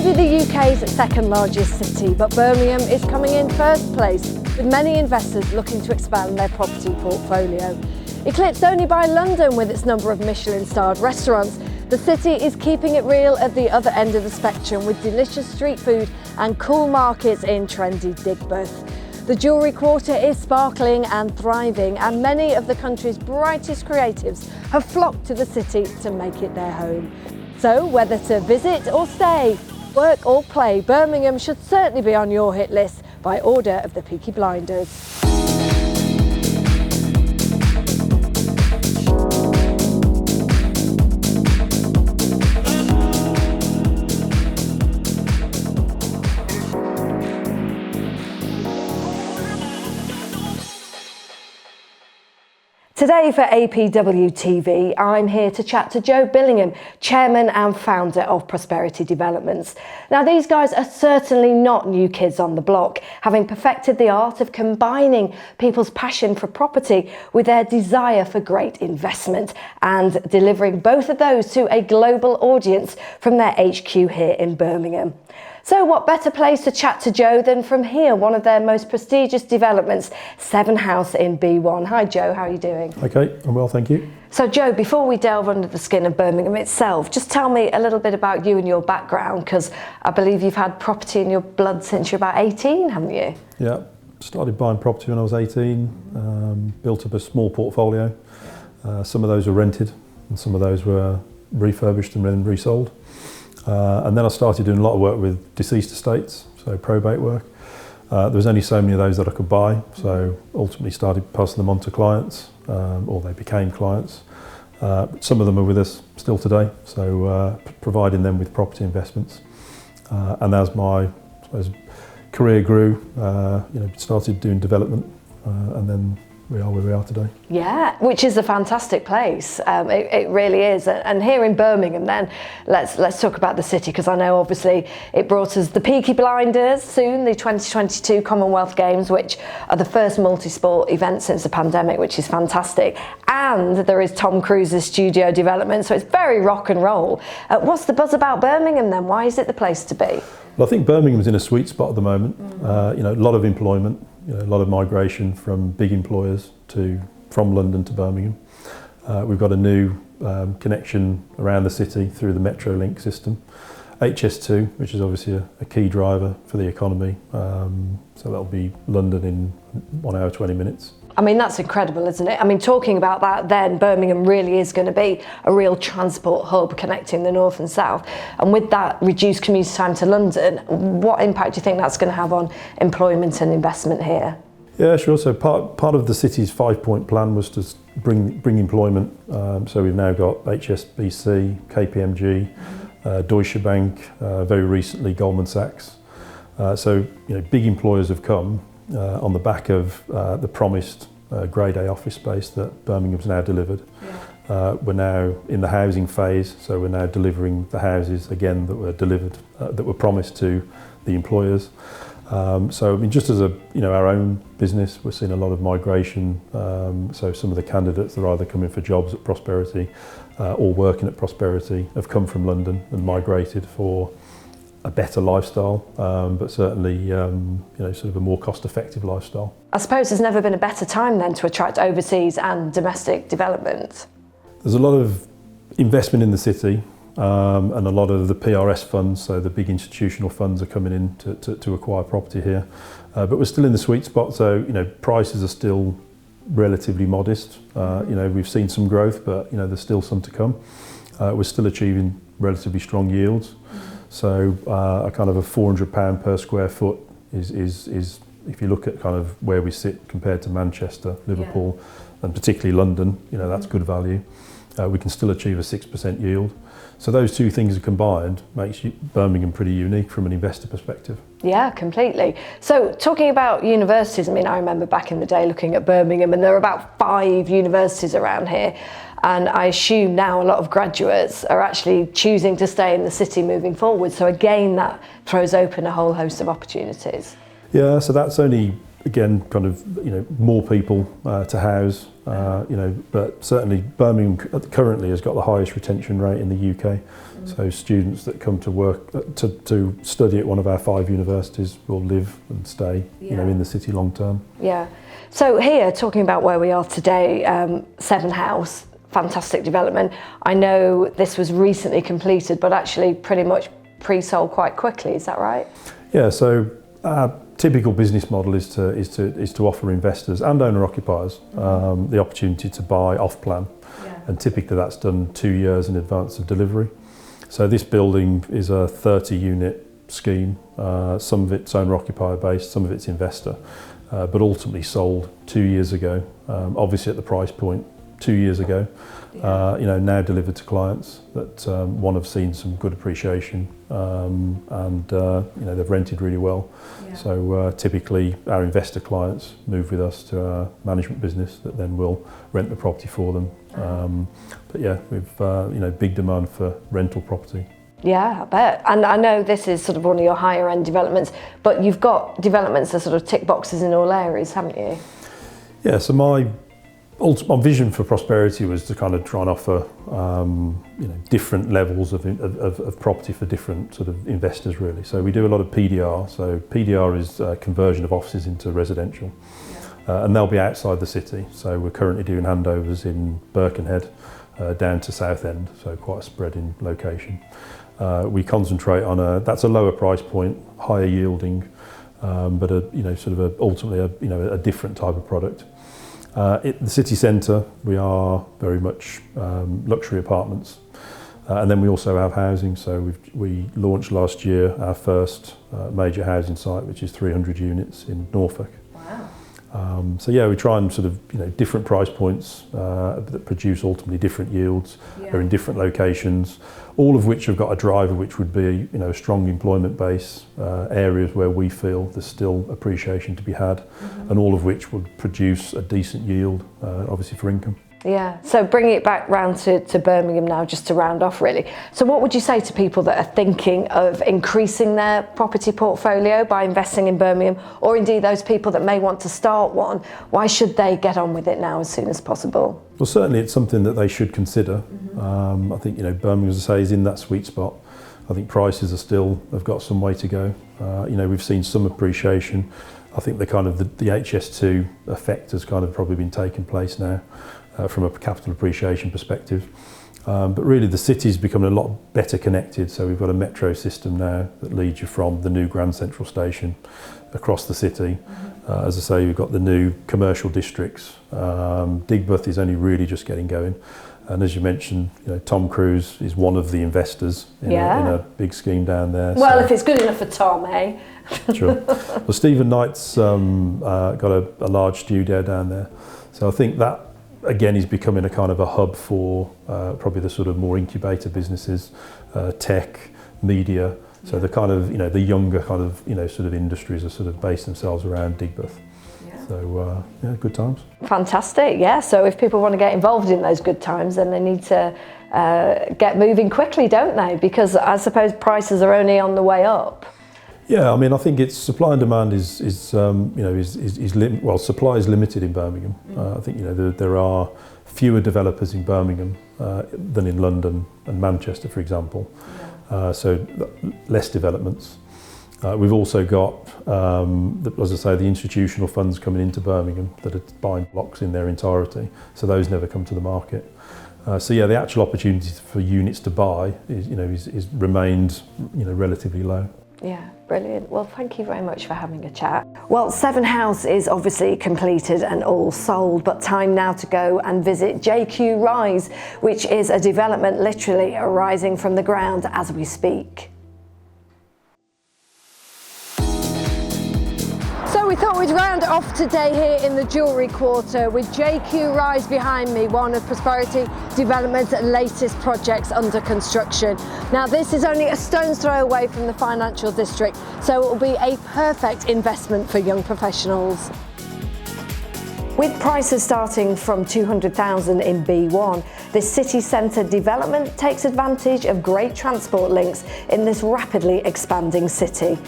may be the UK's second largest city, but Birmingham is coming in first place, with many investors looking to expand their property portfolio. Eclipsed only by London with its number of Michelin-starred restaurants, the city is keeping it real at the other end of the spectrum with delicious street food and cool markets in trendy Digbeth. The jewellery quarter is sparkling and thriving, and many of the country's brightest creatives have flocked to the city to make it their home. So whether to visit or stay, work or play, Birmingham should certainly be on your hit list by order of the Peaky Blinders. Today for APW TV, I'm here to chat to Joe Billingham, Chairman and Founder of Prosperity Developments. Now, these guys are certainly not new kids on the block, having perfected the art of combining people's passion for property with their desire for great investment and delivering both of those to a global audience from their HQ here in Birmingham. So what better place to chat to Joe than from here, one of their most prestigious developments, Seven House in B1. Hi Joe, how are you doing? Okay, I'm well, thank you. So Joe, before we delve under the skin of Birmingham itself, just tell me a little bit about you and your background, because I believe you've had property in your blood since you're about 18, haven't you? Yeah, started buying property when I was 18, built up a small portfolio. Some of those were rented and some of those were refurbished and then resold. And then I started doing a lot of work with deceased estates, so probate work. There was only so many of those that I could buy, so ultimately started passing them on to clients, or they became clients. Some of them are with us still today, so providing them with property investments. And as my career grew, started doing development, and then we are where we are today. Yeah, which is a fantastic place. It really is. And here in Birmingham then, let's talk about the city, because I know obviously it brought us the Peaky Blinders, soon the 2022 Commonwealth Games, which are the first multi-sport event since the pandemic, which is fantastic. And there is Tom Cruise's studio development, so it's very rock and roll. What's the buzz about Birmingham then? Why is it the place to be? Well, I think Birmingham's in a sweet spot at the moment. A lot of employment. A lot of migration from big employers from London to Birmingham. We've got a new connection around the city through the Metrolink system. HS2, which is obviously a key driver for the economy. So that'll be London in 1 hour, 20 minutes. I mean, that's incredible, isn't it? I mean, talking about that then, Birmingham really is going to be a real transport hub connecting the north and south. And with that reduced commute time to London, what impact do you think that's going to have on employment and investment here? Yeah, sure. So part of the city's 5-point plan was to bring employment. So we've now got HSBC, KPMG, Deutsche Bank, very recently Goldman Sachs. So big employers have come on the back of the promised Grade A office space that Birmingham's now delivered. Yeah. We're now in the housing phase, so we're now delivering the houses again that were delivered, that were promised to the employers. So I mean, just as our own business, we're seeing a lot of migration. So some of the candidates that are either coming for jobs at Prosperity or working at Prosperity have come from London and migrated for a better lifestyle, but certainly sort of a more cost-effective lifestyle. I suppose there's never been a better time then to attract overseas and domestic development. There's a lot of investment in the city, and a lot of the PRS funds, so the big institutional funds, are coming in to acquire property here. But we're still in the sweet spot, so prices are still relatively modest. We've seen some growth, but there's still some to come. We're still achieving relatively strong yields. So a kind of a £400 per square foot is if you look at kind of where we sit compared to Manchester, Liverpool, and particularly London, that's good value. We can still achieve a 6% yield. So those two things combined makes Birmingham pretty unique from an investor perspective. Yeah, completely. So talking about universities, I mean, I remember back in the day looking at Birmingham, and there are about 5 universities around here. And I assume now a lot of graduates are actually choosing to stay in the city moving forward. So again, that throws open a whole host of opportunities. Yeah, so that's only again, kind of, more people to house, but certainly Birmingham currently has got the highest retention rate in the UK. So students that come to work, to study at one of our 5 universities will live and stay, in the city long term. Yeah. So here, talking about where we are today, Seven House, fantastic development. I know this was recently completed, but actually pretty much pre-sold quite quickly. Is that right? Yeah. So our typical business model is to offer investors and owner-occupiers the opportunity to buy off-plan, and typically that's done 2 years in advance of delivery. So this building is a 30-unit scheme. Some of it's owner-occupier based, some of it's investor, but ultimately sold 2 years ago. Obviously at the price point 2 years ago. Now delivered to clients that one have seen some good appreciation, and they've rented really well. So typically our investor clients move with us to our management business that then will rent the property for them. But yeah, we've big demand for rental property. Yeah, I bet. And I know this is sort of one of your higher end developments, but you've got developments that sort of tick boxes in all areas, haven't you? Yeah, so my vision for Prosperity was to kind of try and offer different levels of property for different sort of investors, really. So we do a lot of PDR. So PDR is conversion of offices into residential, and they'll be outside the city. So we're currently doing handovers in Birkenhead down to Southend, so quite a spread in location. We concentrate on that's a lower price point, higher yielding, but ultimately a different type of product. At the city centre, we are very much luxury apartments, and then we also have housing. So we launched last year our first major housing site, which is 300 units in Norfolk. Wow. So yeah, we try and sort of different price points that produce ultimately different yields. They're in different locations, all of which have got a driver, which would be a strong employment base, areas where we feel there's still appreciation to be had, and all of which would produce a decent yield, obviously for income. Yeah, so bringing it back round to Birmingham now, just to round off really. So what would you say to people that are thinking of increasing their property portfolio by investing in Birmingham, or indeed those people that may want to start one? Why should they get on with it now as soon as possible? Well, certainly it's something that they should consider. I think Birmingham, as I say, is in that sweet spot. I think prices have got some way to go. We've seen some appreciation. I think the HS2 effect has kind of probably been taking place now. From a capital appreciation perspective. But really the city's becoming a lot better connected, so we've got a metro system now that leads you from the new Grand Central Station across the city. As I say, we've got the new commercial districts. Digbeth is only really just getting going. And as you mentioned, Tom Cruise is one of the investors in a big scheme down there. Well, if it's good enough for Tom, eh? Sure. Well, Stephen Knight's got a large studio down there. So I think that again is becoming a kind of a hub for probably the sort of more incubator businesses, tech, media. So the kind of the younger kind of sort of industries are sort of based themselves around Digbeth. So good times. Fantastic. Yeah. So if people want to get involved in those good times, then they need to get moving quickly, don't they? Because I suppose prices are only on the way up. Yeah, I mean, I think it's supply and demand well, supply is limited in Birmingham. I think there are fewer developers in Birmingham than in London and Manchester, for example. So less developments. We've also got, as I say, the institutional funds coming into Birmingham that are buying blocks in their entirety. So those never come to the market. So yeah, the actual opportunity for units to buy is remained relatively low. Yeah, brilliant. Well, thank you very much for having a chat. Well, Seven House is obviously completed and all sold, but time now to go and visit JQ Rise, which is a development literally arising from the ground as we speak. So we thought we'd round off today here in the Jewellery Quarter with JQ Rise behind me, one of Prosperity Development's latest projects under construction. Now this is only a stone's throw away from the financial district, so it will be a perfect investment for young professionals. With prices starting from $200,000 in B1, this city centre development takes advantage of great transport links in this rapidly expanding city.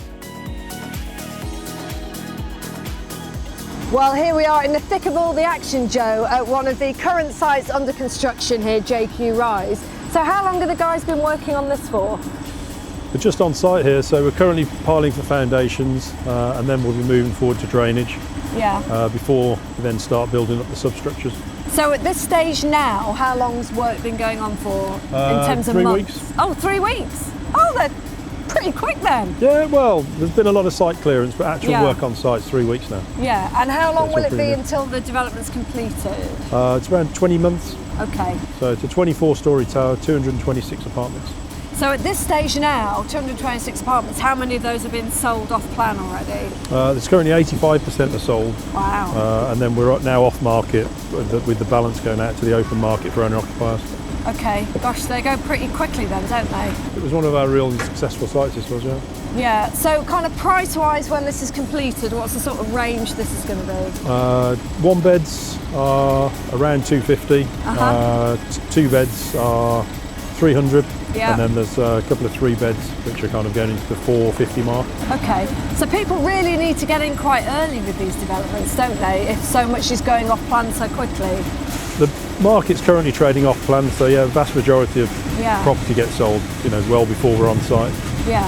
Well, here we are in the thick of all the action, Joe, at one of the current sites under construction here, JQ Rise. So how long have the guys been working on this for? We're just on site here, so we're currently piling for foundations and then we'll be moving forward to drainage before we then start building up the substructures. So at this stage now, how long's work been going on for in terms of months? 3 weeks. Oh, 3 weeks. Oh, they're pretty quick then. Yeah, well, there's been a lot of site clearance, but actual work on site's 3 weeks now. Yeah, and how long will it be good. until the development's completed? It's around 20 months. Okay. So it's a 24-storey tower, 226 apartments. So at this stage now, 226 apartments, how many of those have been sold off plan already? There's currently 85% are sold. Wow. And then we're now off market with the balance going out to the open market for owner occupiers. Okay, gosh, they go pretty quickly then, don't they? It was one of our real successful sites, this was, yeah. Yeah, so kind of price-wise, when this is completed, what's the sort of range this is going to be? One beds are around 250, two beds are 300, and then there's a couple of 3 beds which are kind of going into the 450 mark. Okay, so people really need to get in quite early with these developments, don't they, if so much is going off plan so quickly? The market's currently trading off plan, so yeah, the vast majority of property gets sold, well before we're on site. Yeah,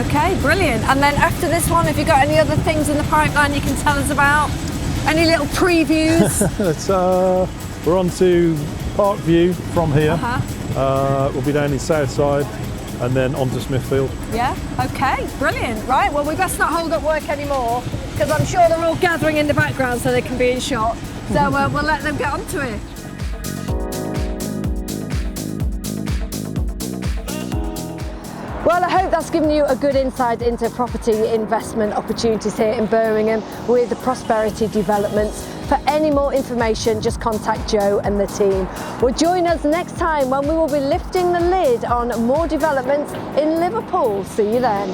okay, brilliant. And then after this one, have you got any other things in the pipeline you can tell us about? Any little previews? We're on to Park View from here. We'll be down in Southside and then on to Smithfield. Yeah, okay, brilliant. Right, well, we best not hold up work anymore because I'm sure they're all gathering in the background so they can be in shot. So we'll let them get onto it. Well, I hope that's given you a good insight into property investment opportunities here in Birmingham with the Prosperity Developments. For any more information, just contact Joe and the team. Well, join us next time when we will be lifting the lid on more developments in Liverpool. See you then.